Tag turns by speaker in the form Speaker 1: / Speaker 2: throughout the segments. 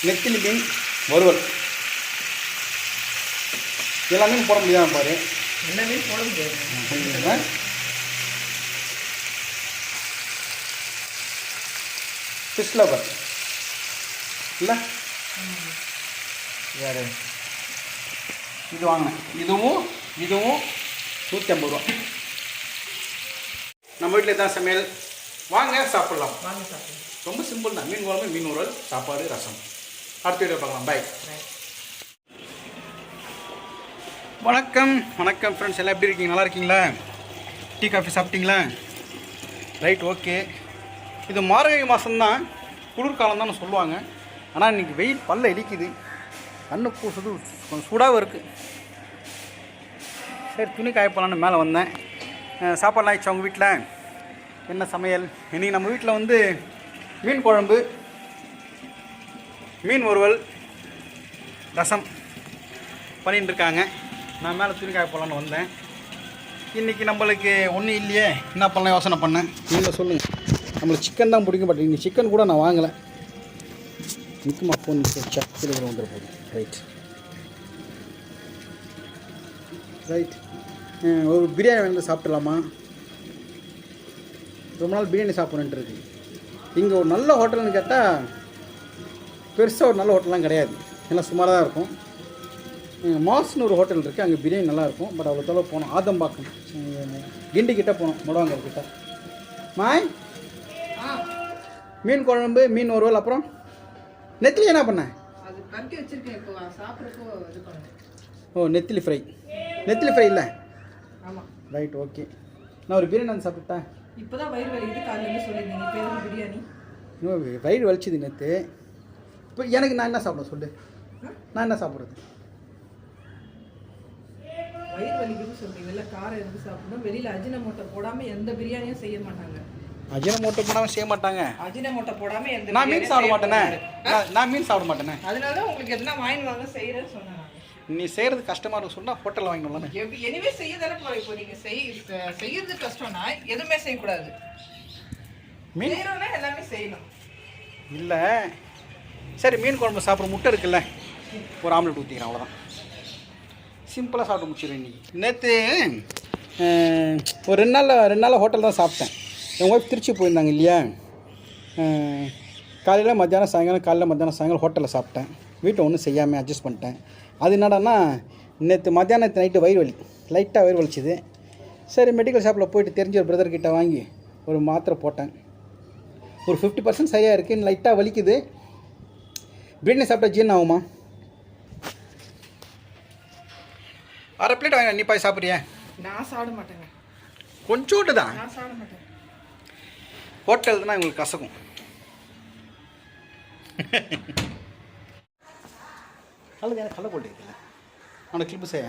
Speaker 1: நெத்திலி மீன் வறுவல். எல்லா மீன் போட முடியாமல் பாரு.
Speaker 2: என்ன மீன் போட முடியாது.
Speaker 1: ஃபிஷ் லவர் இல்லை வேறு இது வாங்கினேன். இதுவும் 150 ரூபா. நம்ம வீட்டில் தான் சமையல். வாங்க சாப்பிட்லாம்.
Speaker 2: வாங்க சாப்பிடலாம்.
Speaker 1: ரொம்ப சிம்பிள் தான். மீன் குழம்பு, மீன் உரல், சாப்பாடு, ரசம். அடுத்த வீடியோ பார்க்கலாம். பாய். வணக்கம் ஃப்ரெண்ட்ஸ், எல்லாம் எப்படி இருக்கீங்க? நல்லா இருக்கீங்களா? டீ காஃபி சாப்பிட்டீங்களா? Right, okay. இது மார்கழி மாதம்தான், குளிர்காலம் தான் சொல்லுவாங்க. ஆனால் இன்றைக்கி வெயில் பல்ல இடிக்குது, கண்ணு கூசுது, கொஞ்சம் சூடாகவும் இருக்குது. சரி, துணி காயப்போலான்னு மேலே வந்தேன். சாப்பாடுலாம் ஆயிடுச்சு அவங்க வீட்டில்? என்ன சமையல்? இன்றைக்கி நம்ம வீட்டில் வந்து மீன் குழம்பு, மீன் வறுவல், ரசம் பண்ணிட்டு இருக்காங்க. நான் மேலே துணி காய போகலான்னு வந்தேன். இன்றைக்கி நம்மளுக்கு ஒன்றும் இல்லையே, என்ன பண்ணலாம் யோசனை பண்ணேன். நீங்கள் சொல்லுங்கள். நம்மளுக்கு சிக்கன் தான் பிடிக்கும். பட் இன்றைக்கி சிக்கன் கூட நான் வாங்கலை. நிற்குமா ஃபோன் சக்கில் கூட வந்துட போகுது. ரைட். ஒரு பிரியாணி வந்து சாப்பிட்லாமா? ரொம்ப நாள் பிரியாணி சாப்பிட்றேன்ட்டு இருக்குது. இங்கே ஒரு நல்ல ஹோட்டல்னு கேட்டால் பெருசாக ஒரு நல்ல ஹோட்டல்லாம் கிடையாது, எல்லாம் சுமாராக தான் இருக்கும். மாஸ்னு ஒரு ஹோட்டல் இருக்குது, அங்கே பிரியாணி நல்லாயிருக்கும். பட் அவ்வளோ தொலைவு போனோம். ஆதம்பாக்கம் கிண்டிக்கிட்ட போனோம், முடவாங்கக்கிட்ட. மாய் மீன் குழம்பு, மீன் வறுவல், அப்புறம் நெத்திலி என்ன பண்ணேன்? ஓ, நெத்திலி ஃப்ரை. நெத்திலி ஃப்ரை இல்லை?
Speaker 2: ஆமாம்.
Speaker 1: Right, okay. நான் ஒரு பிரியாணி வந்து சாப்பிட்டேன்.
Speaker 2: இப்போ தான் வயிறு வலிக்குது, காலையில் சொல்லியிருந்தீங்க. இப்போ எதுவும் பிரியாணி?
Speaker 1: இன்னும் வயிறு வலிச்சுது நேற்று. இப்போ எனக்கு நான் என்ன சாப்பிட சொல்லு? நான் என்ன சாப்பிட்றது?
Speaker 2: வயிறு வலிக்குதுன்னு சொல்றீங்கல்ல, காரம் எதுக்கு சாப்பிடணும்? வெளியில் அஜினமோட்டோ போடாமல் எந்த பிரியாணியும் செய்ய மாட்டாங்க.
Speaker 1: அஜினமோட்டோ போடாமல் செய்ய மாட்டாங்க.
Speaker 2: அஜினமோட்டோ போடாமல் எந்த
Speaker 1: நான் மீன் சாப்பிட மாட்டேனே. நான் மீன் சாப்பிட மாட்டேனே.
Speaker 2: அதனால தான் உங்களுக்கு எதுனா வாங்கி வாங்க செய்கிறேன்னு சொன்னேன்.
Speaker 1: நீ செய்கிறது கஷ்டமாக இருக்கும் சொன்னால் ஹோட்டலில் வாங்கிடலாம்.
Speaker 2: எனிவே செய்ய தானே போகிறோம். இப்போ நீங்கள் செய்யறது கஷ்டம்னா எதுவுமே செய்யக்கூடாது. மீன் எல்லாமே செய்யணும்
Speaker 1: இல்லை. சரி, மீன் குழம்பு சாப்பிட்ற முட்டை இருக்குல்ல, ஒரு ஆம்லெட் ஊற்றிக்கிறேன், அவ்வளோதான். சிம்பிளாக சாப்பிட்டு முடிச்சிடுறேன். இன்றைக்கி நேற்று ஒரு 2 நாள் ஹோட்டல் தான் சாப்பிட்டேன். என் ஒய்ஃப் திருச்சி போயிருந்தாங்க இல்லையா, காலையில் மத்தியானம் சாயங்காலம் ஹோட்டலில் சாப்பிட்டேன். வீட்டை ஒன்றும் செய்யாமல் அட்ஜஸ்ட் பண்ணிட்டேன். அது என்னடான்னா, நேற்று மத்தியானத்து நைட்டு வயிறு வலி, லைட்டாக வயிறு வலிச்சுது. சரி, மெடிக்கல் ஷாப்பில் போய்ட்டு தெரிஞ்ச ஒரு பிரதர்கிட்ட வாங்கி ஒரு மாத்திரை போட்டேன். ஒரு 50% சரியாக இருக்குது. லைட்டாக வலிக்குது. பிரியாணி சாப்பிட்டா ஜீரணம் ஆகுமா? அரை பிளேட் வாங்க. நீ போய் சாப்பிட்றியா?
Speaker 2: நான் சாப்பிட மாட்டேங்க.
Speaker 1: கொஞ்சோண்டு தான்.
Speaker 2: நான் சாப்பிட மாட்டேன்.
Speaker 1: ஹோட்டல் தான் உங்களுக்கு கசக்கும். கல்லை போட்டுருக்கல அவனை கிளிப்பு செய்ய.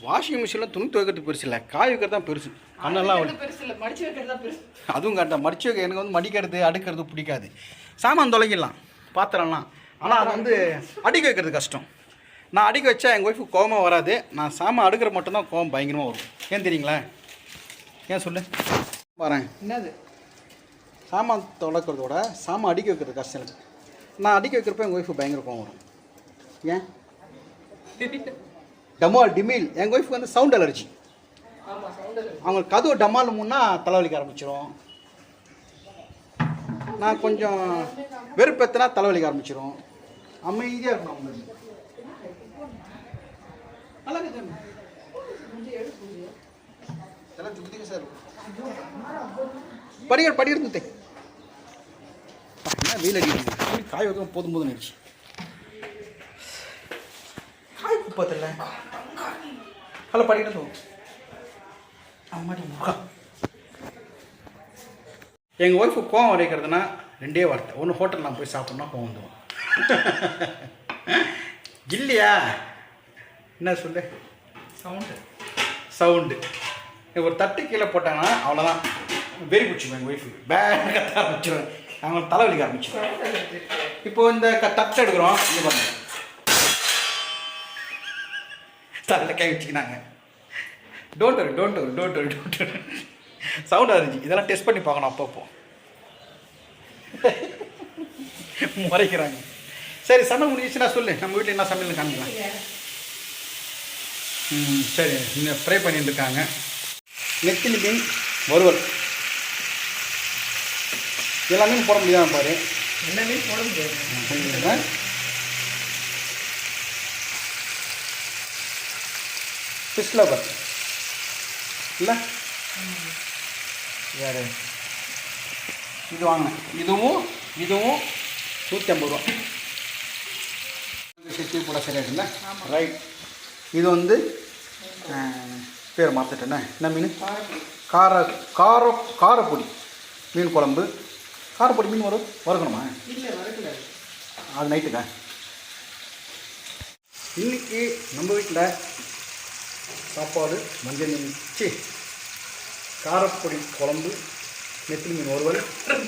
Speaker 1: வாஷிங் மிஷினில் துணி துவைக்கிறது பெருசு இல்லை, காய் வைக்கிறது தான் பெருசு. அதெல்லாம்
Speaker 2: பெருசு இல்லை, மடிச்சு வைக்கிறது தான் பெருசு.
Speaker 1: அதுவும் கரெக்டாக. மடிச்சு வைக்க எனக்கு வந்து மடிக்கிறது அடுக்கிறது பிடிக்காது. சாமான் தொலைக்கிடலாம், பாத்திரம்லாம். ஆனால் அது வந்து அடிக்க வைக்கிறது கஷ்டம். நான் அடிக்க வச்சா எங்கள் ஒய்ஃபுக்கு கோவமாக வராது. நான் சாமான் அடுக்கிற மட்டும்தான் கோவம் பயங்கரமாக வரும். ஏன் தெரியுங்களா? ஏன் சொல்லு வரேன்.
Speaker 2: என்னது?
Speaker 1: சாமான் தொலைக்கிறதோட சாமான் அடிக்க வைக்கிறது கஷ்டம் எனக்கு. நான் அடிக்க வைக்கிறப்ப எங்கள் ஒய்ஃபு பயங்கர கோவம் வரும். ஏன்? டமால் டிமில். எங்கள் ஒய்ஃபுக்கு வந்து சவுண்ட் அலர்ஜி. அவங்களுக்கு கதவு டமால் முன்னா தலைவலிக்க ஆரம்பிச்சிடும். நான் கொஞ்சம் வெறுப்பேற்றினா தலைவலிக்க ஆரம்பிச்சிடும். அமைதியாக இருக்கணும் அவங்களுக்கு. நல்லா சார் படிக்கிறது என்ன வெயில் அடிக்கணும். காய் வைக்க போதும் ஆயிடுச்சு. காய் குப்பத்தில் நல்லா படிக்கிறது. எங்கள் ஒய்ஃபு கோவம் வரைக்கிறதுனா 2 வார்த்தை. ஒன்று ஹோட்டல் நான் போய் சாப்பிட்னா கோவம் வந்துடும். இல்லையா? என்ன சொல்லு? சவுண்டு. ஒரு தட்டு கீழே போட்டாங்கன்னா அவ்வளோதான், வெறி பிடிச்சிக்கும். எங்கள் ஒய்ஃபு பேக் கத்த ஆரம்பிச்சிடுவேன். அவங்களுக்கு தலைவலிக்க ஆரம்பிச்சிடும். இப்போது இந்த தட்டு எடுக்கிறோம், இது பண்ண தலையில் கை வச்சுக்கினாங்க. Don't worry. சவுண்ட் அரிஞ்சி இதெல்லாம் டெஸ்ட் பண்ணி பார்க்கணும் அப்பப்போ. முறைக்கிறாங்க. சரி சமையல் முடிஞ்சிச்சுன்னா சொல்லு, நம்ம வீட்டில் என்ன சமையல் காமிக்கலாம். சரி, இன்னும் ஃப்ரை பண்ணிட்டு இருக்காங்க. நெத்திலி மீன் வறுவல். எல்லா மீன் போட முடியாமல் பாரு.
Speaker 2: எல்லா மீன் போட முடியாது.
Speaker 1: ஃபிஷ் லவர் இல்லை வேறு இது வாங்கினேன். இதுவும் 150 ரூபா. செட்டி கூட சரியாட்டுல. ரைட். இது வந்து பேர் மாற்றிட்டேண்ணே. என்ன மீன்? காரப்பொடி மீன் குழம்பு. காரப்பொடி மீன் வறுக்கணுமா?
Speaker 2: இல்லை வறுக்கல,
Speaker 1: அது நைட்டுக்கா. இன்றைக்கி நம்ம வீட்டில் சாப்பாடு மஞ்சள் மீன் காரப்பொடி குழம்பு, நெத்திலி மீன் வறுவல்,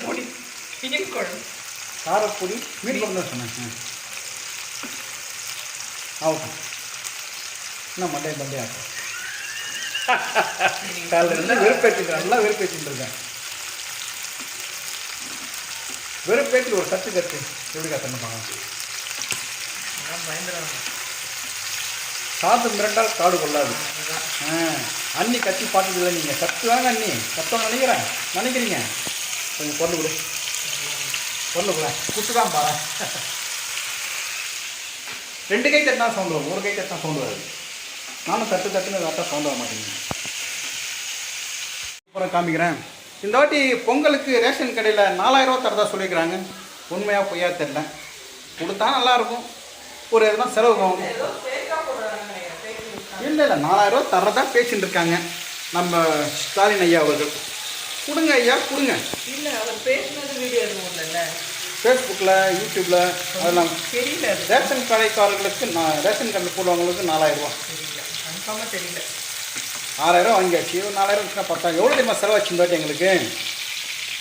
Speaker 2: பொடி மீன் குழம்பு,
Speaker 1: காரப்பொடி மீன் குழம்பு தான் சொன்னேன். ஆகட்டும். என்ன மண்டே ஆகும். காலையில் இருந்தால் நல்லா வெறுப்பேற்றிட்டு இருக்கேன். வெறுப்பேற்றி ஒரு கற்று எப்படி கற்றுன்னு பார்க்கலாம். சாது மிரண்டால் காடு கொள்ளாது. அண்ணி கத்தி பார்த்ததில்லை. நீங்கள் கற்று தாங்க அண்ணி கத்தவங்க நினைக்கிறீங்க. கொஞ்சம் பொருள் கொடு, பொருள் கூட குட்டு தான் பாரு. 2 கை தட்டினா சவுண்டு வரும், 1 கை தட்டினா சவுண்டு வராது. நானும் தட்டுன்னு கரெக்டாக சவுண்டு வர மாட்டேங்குது. அப்புறம் காமிக்கிறேன். இந்த வாட்டி பொங்கலுக்கு ரேஷன் கடையில் 4000 ரூபா தரதா சொல்லியிருக்கிறாங்க. உண்மையாக பொய்யா தெரில. கொடுத்தா நல்லாயிருக்கும். ஒரு எதுனா செலவு ஆகும். இல்லை 4000 ரூபா தரதா பேசிட்டு இருக்காங்க நம்ம ஸ்டாலின் ஐயா அவர்கள். கொடுங்க ஐயா கொடுங்க.
Speaker 2: இல்லை அவர் பேசினது வீடியோ எதுவும் இல்லைல்ல,
Speaker 1: ஃபேஸ்புக்கில் யூடியூப்பில் அதெல்லாம்
Speaker 2: தெரியல.
Speaker 1: ரேஷன் கடைக்காரர்களுக்கு ரேஷன் கடையில் போடுறவங்களுக்கு 4000 ரூபா
Speaker 2: கன்ஃபார்மாக தெரியல.
Speaker 1: 6000 ரூபா வாங்கியாச்சு. ஒரு 4000 ரூபா 10,000. எவ்வளோ தெரியுமா செலவாச்சு இந்த வாட்டி எங்களுக்கு?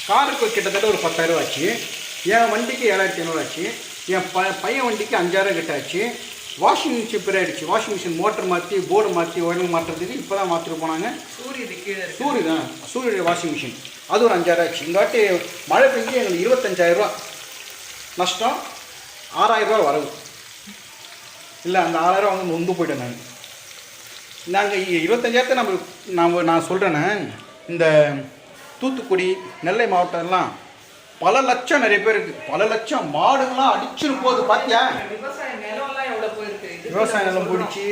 Speaker 1: காருக்கு கிட்டத்தட்ட ஒரு 10,000 ரூபா ஆச்சு. என் வண்டிக்கு 7500 ஆச்சு. என் பையன் வண்டிக்கு 5000 கிட்ட ஆச்சு. வாஷிங் மிஷின் பேர் ஆகிடுச்சு. வாஷிங் மிஷின் மோட்டர் மாற்றி போர்டு மாற்றி உடனே மாற்றுறதுக்கு இப்போ தான் மாற்றிட்டு போனாங்க. சூரிய வாஷிங் மிஷின் அது ஒரு 5000 ஆச்சு. இந்த வாட்டி மழை பெஞ்சு எங்களுக்கு 25,000 ரூபா நஷ்டம். 6000 ரூபா வரவு. இல்லை அந்த 6000 ரூபா வந்து நொந்து போயிட்டேன் நான். நாங்கள் 25,000 நான் சொல்கிறேன்னே. இந்த தூத்துக்குடி நெல்லை மாவட்டம்லாம் பல லட்சம் நிறைய பேர் இருக்குது. பல லட்சம் மாடுங்களாம் அடிச்சுட்டு போகுது. பார்த்தியா?
Speaker 2: விவசாய நிலம்லாம் எவ்வளோ போயிருக்கு.
Speaker 1: விவசாய நிலம் போயிடுச்சு.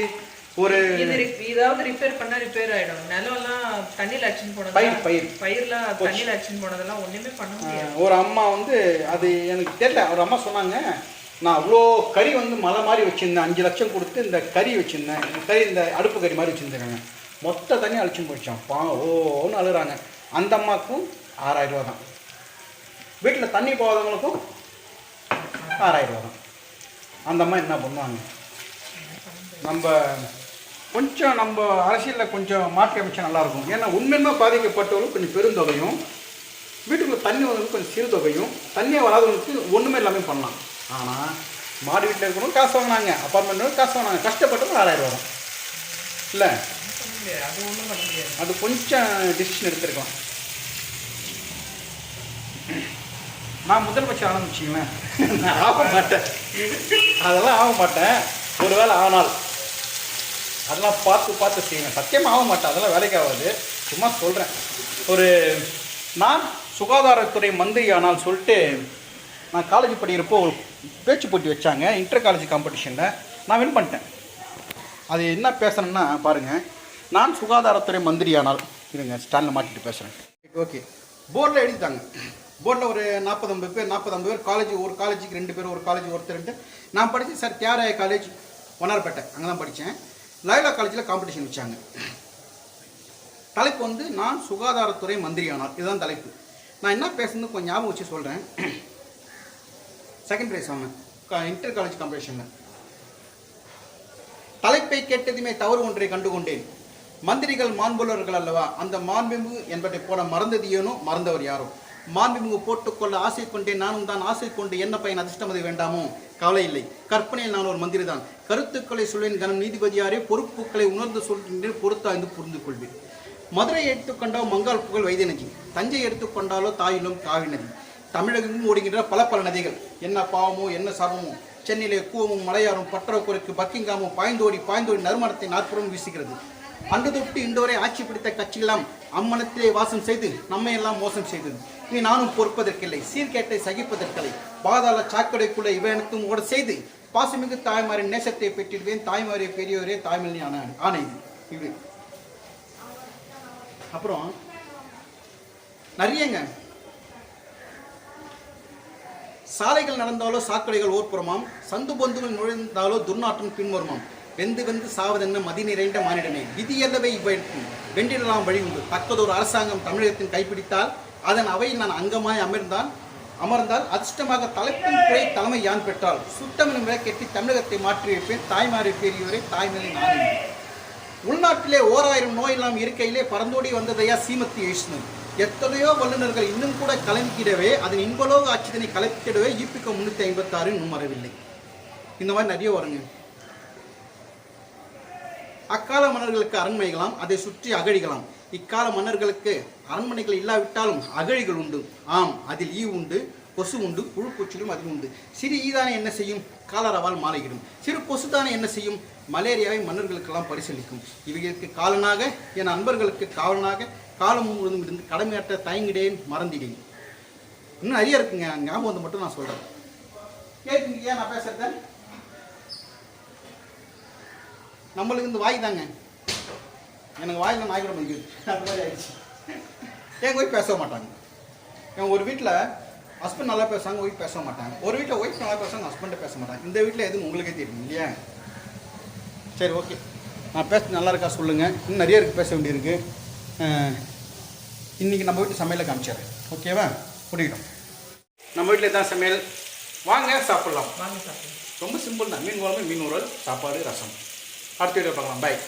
Speaker 1: ஒரு
Speaker 2: ஏதாவது ரிப்பேர் பண்ணால் ரிப்பேர் ஆகிடும். நிலம்லாம் தண்ணியில் அடிச்சுன்னு போனது, பயிர்லாம் தண்ணியில் அடிச்சுன்னு போனதெல்லாம் ஒன்றுமே பண்ண முடியாது.
Speaker 1: ஒரு அம்மா வந்து அது எனக்கு தெரியல. ஒரு அம்மா சொன்னாங்க, நான் அவ்வளோ கறி வந்து மலை மாதிரி வச்சுருந்தேன். 5 லட்சம் கொடுத்து இந்த கறி வச்சுருந்தேன். கறி இந்த அடுப்பு கறி மாதிரி வச்சுருந்தாங்க. மொத்த தண்ணி அழிச்சுன்னு போயிடுச்சான். ஓன்னு அழுகிறாங்க. அந்த அம்மாவுக்கும் 6000 ரூபா தான். வீட்டில் தண்ணி போகாதவங்களுக்கும் 6000 ரூபா தான். அந்த அம்மா என்ன பண்ணுவாங்க? நம்ம அரசியலில் கொஞ்சம் மாற்றி அமைச்சா நல்லாயிருக்கும். ஏன்னா உண்மையுமே பாதிக்கப்பட்டவங்களுக்கு கொஞ்சம் பெருந்தொகையும், வீட்டுக்குள்ளே தண்ணி வந்தவங்களுக்கு கொஞ்சம் சிறு தொகையும், தண்ணியே வராதவங்களுக்கு ஒன்றுமே எல்லாமே பண்ணலாம். ஆனால் மாடு வீட்டில் இருக்கணும் காசு வாங்கினாங்க, அப்பார்ட்மெண்ட் காசு வாங்கினாங்க. கஷ்டப்பட்டவங்க 6000 ரூபா தான். இல்லை
Speaker 2: அது ஒன்றும் பண்ண முடியாது.
Speaker 1: அது கொஞ்சம் டிசிஷன் எடுத்துருக்கலாம். நான் முதலமைச்சர் ஆரம்பிச்சிங்களேன், நான் ஆக மாட்டேன். அதெல்லாம் ஆக மாட்டேன். ஒரு வேளை ஆனால் அதெல்லாம் பார்த்து செய்வேன். சத்தியமாக ஆக மாட்டேன். அதெல்லாம் வேலைக்கு ஆகாது. சும்மா சொல்கிறேன். நான் சுகாதாரத்துறை மந்திரி ஆனால் சொல்லிட்டு நான் காலேஜ் படிக்கிறப்போ ஒரு பேச்சு போட்டி வச்சாங்க. இன்டர் காலேஜ் காம்படிஷனில் நான் வின் பண்ணிட்டேன். அது என்ன பேசுகிறேன்னா பாருங்கள். நான் சுகாதாரத்துறை மந்திரி ஆனால் இருங்க ஸ்டாண்டில் மாட்டிட்டு பேசுகிறேன். ஓகே, போர்டில் எழுதிட்டாங்க. போர்டில் ஒரு 40-50 பேர் காலேஜ், ஒரு காலேஜுக்கு 2 பேர், ஒரு காலேஜ் ஒருத்தர். நான் படித்தேன் சார் தியாகராய காலேஜ் வண்ணாரப்பேட்டை, அங்கே தான் படித்தேன். லயோலா காலேஜில் காம்படிஷன் வச்சாங்க. தலைப்பு வந்து நான் சுகாதாரத்துறை மந்திரி ஆனால். இதுதான் தலைப்பு. நான் என்ன பேசுறது கொஞ்சம் ஞாபகம் வச்சு சொல்கிறேன். செகண்ட் ப்ரைஸ் வாங்கினேன் இன்டர் காலேஜ் காம்படிஷனில். தலைப்பை கேட்டதுமே தவறு ஒன்றை கண்டுகொண்டேன். மந்திரிகள் மாண்புள்ளவர்கள் அல்லவா, அந்த மாண்புமிகு என்பதை போட மறந்தது ஏனோ, மறந்தவர் யாரோ. மாண்புமிகு போட்டுக்கொள்ள ஆசை கொண்டேன், நானும் தான் ஆசை கொண்டு என்ன பயன், அதிர்ஷ்டமது வேண்டாமோ, கவலை இல்லை, கற்பனையில் நான் ஒரு மந்திரி தான். கருத்துக்களை சொல்வேன் கனம் நீதிபதியாரே, பொறுப்புகளை உணர்ந்து சொல்கின்றேன், பொறுத்தாய்ந்து புரிந்து கொள்வேன். மதுரை எடுத்துக்கொண்டோ மங்கால் புகழ் வைத்தியநதி, தஞ்சை எடுத்துக்கொண்டாலோ தாயிலும் காவி நதி, தமிழகமும் ஓடுகின்ற பல நதிகள். என்ன பாவமோ என்ன சாபமோ, சென்னையிலே கூவமும் மலையாறும் பற்றக்குறைக்கு பக்கிங்காமும் பாய்ந்தோடி நறுமணத்தை நாற்புறம் வீசுகிறது. அன்று தொட்டு இன்றோரை ஆட்சி பிடித்த கட்சியெல்லாம் அம்மனத்திலே வாசம் செய்து நம்மை எல்லாம் மோசம் செய்தது. இனி நானும் பொறுப்பதற்கில்லை, சீர்கேட்டை சகிப்பதற்கில்லை. பாதாள சாக்கடைக்குள்ள இவனுக்கும் ஓட செய்து பாசமிகு தாய்மாரின் நேசத்தை பெற்றிடுவேன். தாய்மாரே பெரியோரே தாய்மொழி ஆணை இது. அப்புறம் நிறையங்க, சாலைகள் நடந்தாலோ சாக்கடைகள் ஓர்புறமாம், சந்து பொந்துகள் நுழைந்தாலோ துர்நாற்றம் பின்வருமாம். வெந்து சாவதென்ன மதி நிறைந்த மானிடனே, விதியல்லவே இவ்வைக்கும் வென்றிடலாம் வழி உண்டு. தக்கதொரு அரசாங்கம் தமிழகத்தின் கைப்பிடித்தால் அதன் அவையில் நான் அங்கமாய் அமர்ந்தால் அதிர்ஷ்டமாக தலைப்பின் துறை தலைமை யான் பெற்றால் சுத்தமெனும் விளக்கேற்றி தமிழகத்தை மாற்றி வைப்பேன். தாய்மாரை பெரியோரை தாய்மொழி நானே. உள்நாட்டிலே 1000 நோயெல்லாம் இருக்கையிலே பறந்தோடி வந்ததையா சீமத்தி ஈஷ்ணு. எத்தனையோ வல்லுநர்கள் இன்னும் கூட கலங்கிடவே அதன் இன்பலோக ஆட்சிதனை கலப்பிக்கிடவே ஈபிக்க 356 இன்னும் வரவில்லை. இந்த மாதிரி நிறைய வருங்க. அக்கால மன்னர்களுக்கு அரண்மனைகளாம், அதை சுற்றி அகழிகளாம். இக்கால மன்னர்களுக்கு அரண்மனைகள் இல்லாவிட்டாலும் அகழிகள் உண்டு. ஆம், அதில் ஈ உண்டு, கொசு உண்டு, புழு பூச்சிகளும் அதில் உண்டு. சிறு ஈதானே என்ன செய்யும்? காலராவால் மாலையிடும். சிறு கொசுதானே என்ன செய்யும்? மலேரியாவை மன்னர்களுக்கெல்லாம் பரிசீலிக்கும். இவைகளுக்கு காலனாக என் அன்பர்களுக்கு காவலனாக காலம் முழுவதும் இருந்து கடமையாற்ற தயங்கிடேன் மறந்திடேன். இன்னும் நிறைய இருக்குங்க, ஞாபகம் வந்து மட்டும் நான் சொல்கிறேன். கேட்டுங்க நான் பேசுகிறேன். நம்மளுக்கு இந்த வாய் தாங்க, எனக்கு வாயில் நாய் கூட முடிக்குது, அந்த மாதிரி ஆயிடுச்சு. என் ஒய்ஃப் பேச மாட்டாங்க. என் ஒரு வீட்டில் ஹஸ்பண்ட் நல்லா பேசுவாங்க, ஒய்ஃப் பேச மாட்டாங்க. ஒரு வீட்டில் ஒய்ஃப் நல்லா பேசுவாங்க, ஹஸ்பண்டை பேச மாட்டாங்க. இந்த வீட்டில் எதுவும் உங்களுக்கே தெரியும் இல்லையா? சரி, ஓகே. நான் பேச நல்லா இருக்கா சொல்லுங்கள். இன்னும் நிறைய இருக்குது, பேச வேண்டியிருக்கு. இன்றைக்கி நம்ம வீட்டு சமையலை காமிச்சிடுறேன், ஓகேவா? பிடிக்கட்டும். நம்ம வீட்டில் தான் சமையல், வாங்க சாப்பிட்லாம்.
Speaker 2: வாங்க சாப்பிடலாம்.
Speaker 1: ரொம்ப சிம்பிள் தான். மீன் குழம்பு, மீன் ஊறல், சாப்பாடு, ரசம். அடுத்த வீடியோ பார்க்கலாம். பாய்.